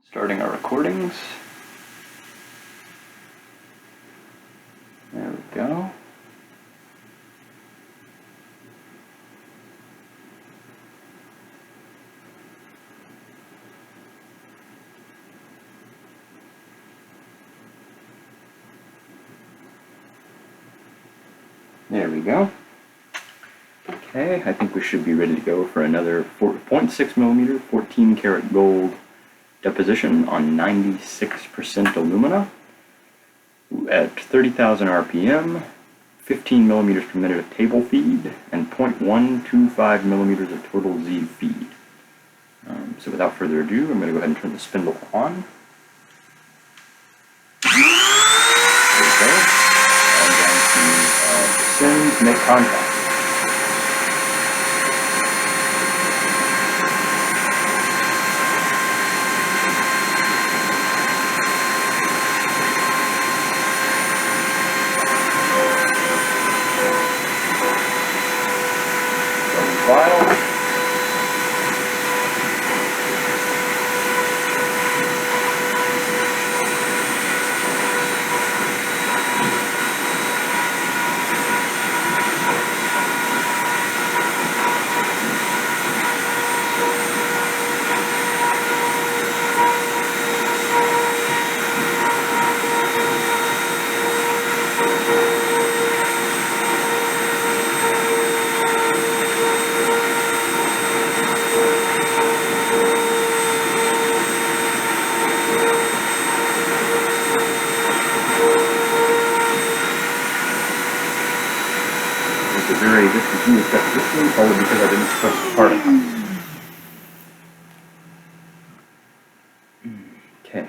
Starting our recordings. There we go. There we go. Okay, I think we should be ready to go for another 0.6mm 14 karat gold deposition on 96% alumina at 30,000 RPM, 15 millimeters per minute of table feed, and 0.125 millimeters of total Z feed. So without further ado, I'm going to go ahead and turn the spindle on. There we go. And down to descend to make contact. File. A very discontinuous deposition, probably because I didn't press the part enough. Okay.